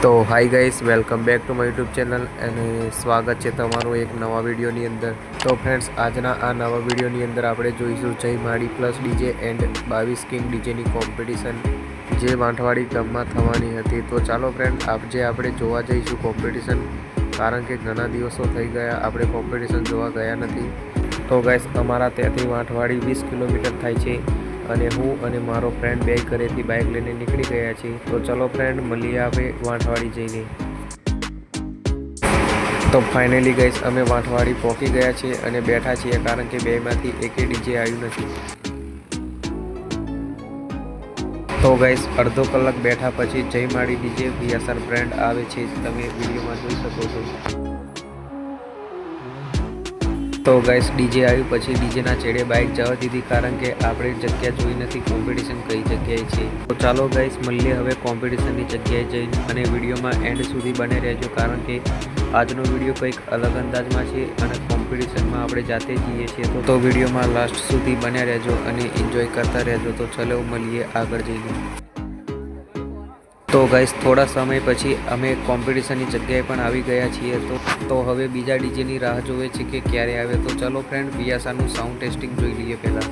તો hi guys, welcome back to my YouTube channel અને સ્વાગત છે તમારું એક નવા વિડીયોની અંદર। તો ફ્રેન્ડ્સ, આજના આ નવા વિડીયોની અંદર આપણે જોઈશું Jai Madi plus DJ and 22 king ડીજેની કોમ્પિટિશન જે વાંઠવાડી ગામમાં થવાની હતી। તો ચાલો ફ્રેન્ડ, આપણે જોવા જઈશું કોમ્પિટિશન, કારણ કે ઘણા દિવસો થઈ ગયા આપણે કોમ્પિટિશન જોવા ગયા નથી। તો ગાઈસ, અમારા ત્યાંથી વાંઠવાડી 20 કિલોમીટર થાય છે અને હું અને મારો ફ્રેન્ડ બે ઘરેથી બાઇક લઈને નીકળી ગયા છીએ। તો ચલો ફ્રેન્ડ, મળીએ આપણે વાંઠવાડી જઈને। તો ફાઇનલી ગાઈસ, અમે વાંઠવાડી પહોંચી ગયા છીએ અને બેઠા છીએ, કારણ કે બેમાંથી એકે ડીજે આવ્યું નથી। તો ગાઈસ, અડધો કલાક બેઠા પછી જય માડી ડીજે VSR બ્રાન્ડ આવે છે, તમે વિડીયોમાં જોઈ શકો છો। તો ગાઈસ, ડીજે આવ્યું પછી ડીજેના છેડે બાઇક જવા દીધી, કારણ કે આપણે જગ્યા જોઈ નથી કોમ્પિટિશન કઈ જગ્યાએ છે। તો ચાલો ગાઈસ, મળીએ હવે કોમ્પિટિશનની જગ્યાએ જઈને, અને વિડીયોમાં એન્ડ સુધી બને રહેજો, કારણ કે આજનો વિડીયો કંઈક અલગ અંદાજમાં છે અને કોમ્પિટિશનમાં આપણે જાતે જઈએ છીએ। તો વિડીયોમાં લાસ્ટ સુધી બને રહેજો અને એન્જોય કરતા રહેજો। તો ચલો મળીએ આગળ જઈને। તો ગાઈસ, થોડા સમય પછી અમે કોમ્પિટિશનની જગ્યાએ પણ આવી ગયા છીએ। તો હવે બીજા ડીજેની રાહ જોવે છે કે ક્યારે આવે। તો ચલો ફ્રેન્ડ, VSRનું સાઉન્ડ ટેસ્ટિંગ જોઈ લઈએ પહેલાં।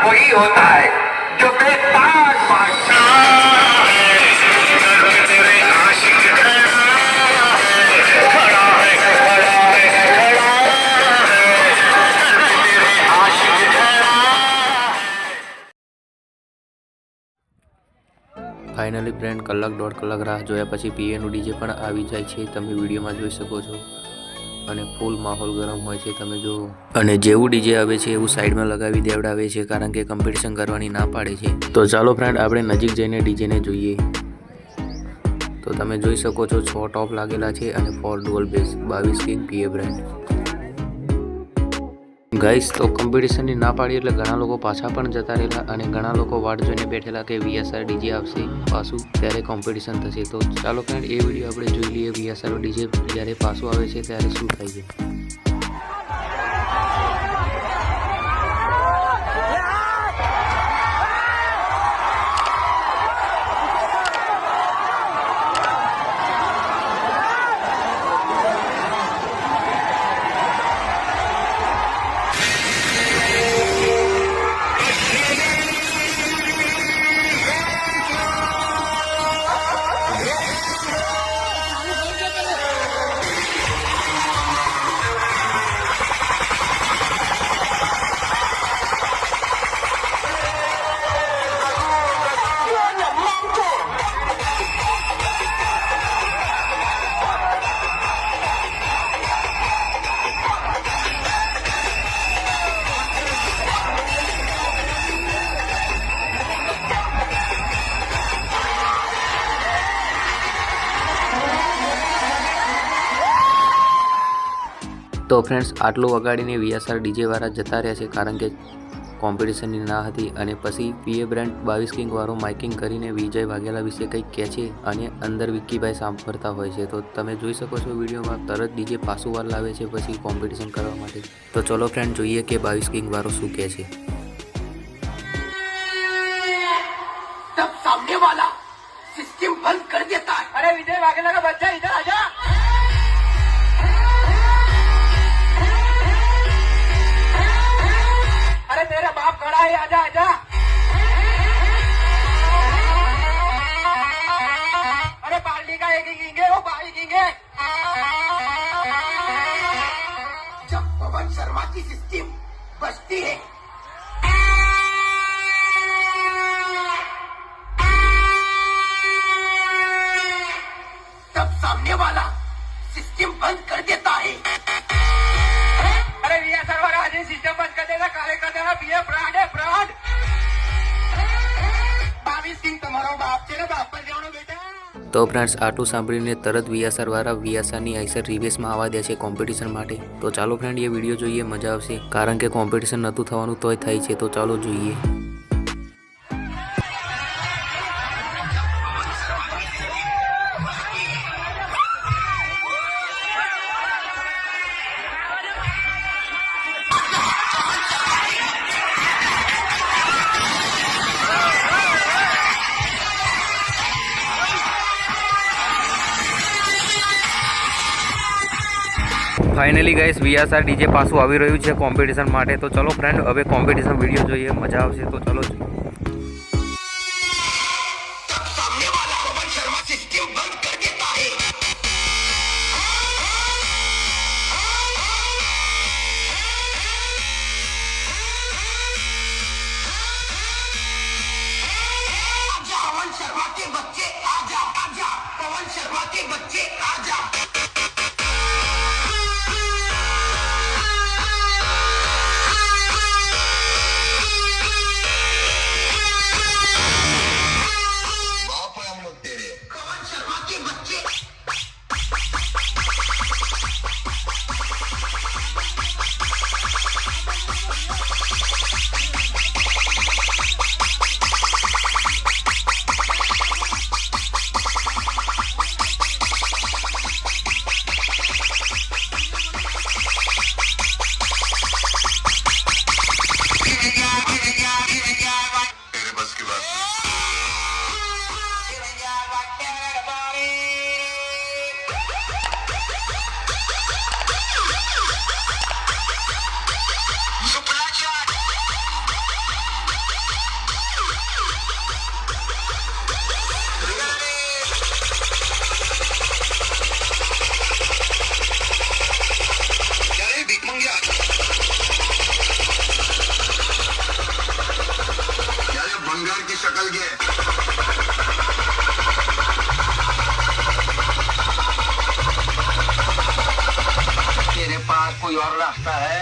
वही होता है जो बेताज बादशाह तेरे आशिक खड़ा है तेरे आशिक। ફાઇનલી ફ્રેન્ડ, કલાક દોઢ કલાક રાહ જોયા પછી પીએનું ડીજે પણ આવી જાય છે, તમે વિડીયોમાં જોઈ શકો છો, અને ફૂલ માહોલ ગરમ હોય છે, તમે જો। અને જેવું ડીજે આવે છે એવું સાઈડમાં લગાવી દેવડાવે છે, કારણ કે કોમ્પિટિશન કરવાની ના પાડે છે। તો ચાલો ફ્રેન્ડ, આપણે નજીક જઈને ડીજેને જોઈએ। તો તમે જોઈ શકો છો 6 ટોપ લાગેલા છે અને 4 dual base 22 king PA brand. Guys, તો કોમ્પિટિશનની ના પાડી એટલે ઘણા લોકો પાછા પણ જતા રહેલા અને ઘણા લોકો વાટ જોઈને બેઠેલા કે VSR ડીજે આવશે પાછું ત્યારે કોમ્પિટિશન થશે। તો ચાલો ફ્રેન્ડ, એ વિડીયો આપણે જોઈ લઈએ, VSR ડીજે જ્યારે પાછું આવે છે ત્યારે શું થાય છે। તો ફ્રેન્ડ્સ, આટલું વગાડીને VSR ડીજેવાળા જતા રહ્યા છે, કારણ કે કોમ્પિટિશનની ના હતી। અને પછી PA બ્રાન્ડ 22 કિંગ વાળો માઇકિંગ કરીને વિજય વાઘેલા વિશે કંઈક કહે છે અને અંદર વિક્કીભાઈ સાંભળતા હોય છે। તો તમે જોઈ શકો છો વિડીયોમાં, તરત ડીજે પાછું વાર લાવે છે પછી કોમ્પિટિશન કરવા માટે। તો ચલો ફ્રેન્ડ, જોઈએ કે 22 કિંગ વાળો શું કહે છે। तब सामने वाला सिस्टम बंद कर देता है। अरे विजय वाघेला का बच्चा इधर आजा। अरे तेरा बाप खड़ा है, आजा आजा। अरे पार्टी का एक ही किंग है, वो 22 किंग है। जब पवन शर्मा की सिस्टम बजती है तब सामने वाला सिस्टम बंद कर देता है। अरे VSR वाला आज सिस्टम बंद कर देगा, काले कर देगा। PA ब्रांड है, ब्रांड। 22 किंग तुम्हारा बाप છે ને, બાપ પર જવાનો બેટા। તો ફ્રેન્ડ્સ આટલું સાંભળીને તરત વીએસઆરવાળા વીએસઆરની આઈસર રિવેસમાં આવવા દે છે કોમ્પિટિશન માટે. તો ચાલો ફ્રેન્ડ એ વિડીયો જોઈએ, મજા આવશે. કારણ કે કોમ્પિટિશન નહોતું થવાનું તોય થાય છે. તો ચાલો જોઈએ. ફાઇનલી ગાઈસ વીએસઆર ડીજે પાછું આવી રહ્યું છે કોમ્પિટિશન માટે. તો ચલો ફ્રેન્ડ હવે કોમ્પિટિશન વિડીયો જોઈએ, મજા આવશે. તો ચલો જોઈએ. सामने वाला पवन शर्मा सिस्टम बंद कर देता है. आजा पवन शर्मा के बच्चे आजा, आजा पवन शर्मा के बच्चे आजा. पवन शर्मा के बच्चे तेरे बस की बात बंगाल की शक्ल के तेरे पास कोई और रास्ता है?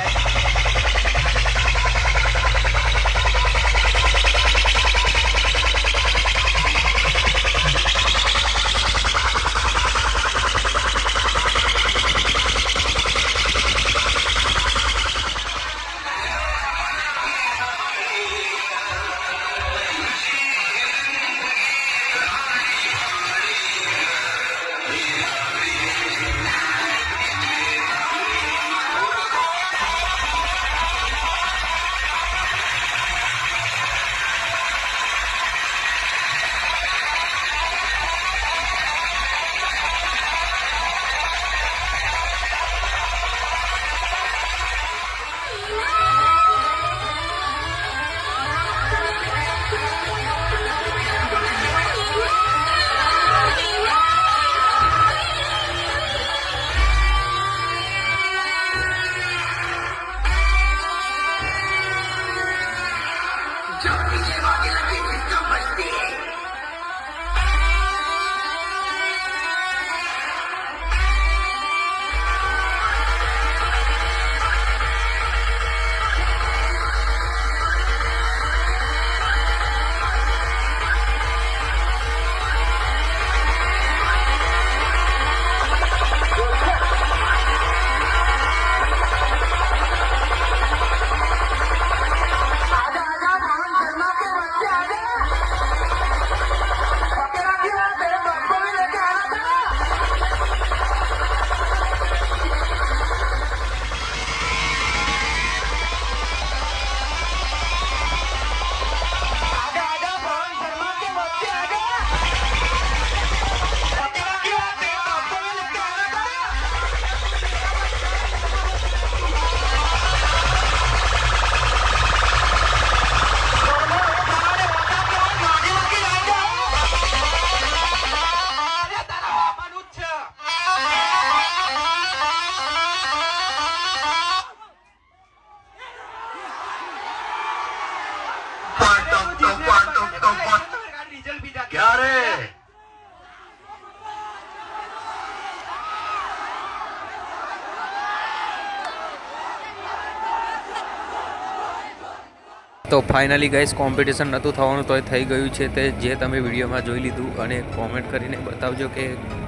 તો ફાઇનલી ગાઈસ કોમ્પિટિશન નહોતું થવાનું તોય થઈ ગયું છે તે જે તમે વિડીયોમાં જોઈ લીધું અને કોમેન્ટ કરીને બતાવજો કે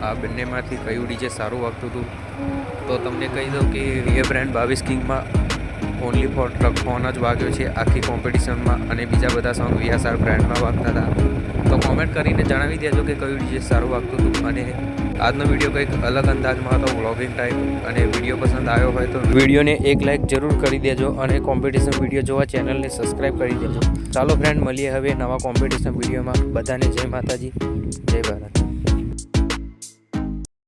આ બંનેમાંથી કયું ડીજે સારું વાગતું હતું. તો તમને કહી દઉં કે રિયર બ્રાન્ડ 22 કિંગમાં ઓનલી ફોર ટ્રક ફોન જ વાગ્યો છે આખી કોમ્પિટિશનમાં અને બીજા બધા સોંગ VSR બ્રાન્ડમાં વાગતા હતા. તો કોમેન્ટ કરીને જણાવી દેજો કે કયું ડીજે સારું વાગતું હતું. અને આજનો વિડીયો કંઈક અલગ અંદાજમાં હતો, વ્લોગિંગ ટાઈપ. અને વિડીયો પસંદ આવ્યો હોય તો વિડીયોને એક લાઇક જરૂર કરી દેજો અને કોમ્પિટિશન વિડીયો જોવા ચેનલને સબસ્ક્રાઈબ કરી દેજો. ચાલો ફ્રેન્ડ, મળીએ હવે નવા કોમ્પિટિશન વિડીયોમાં. બધાને જય માતાજી, જય ભારત.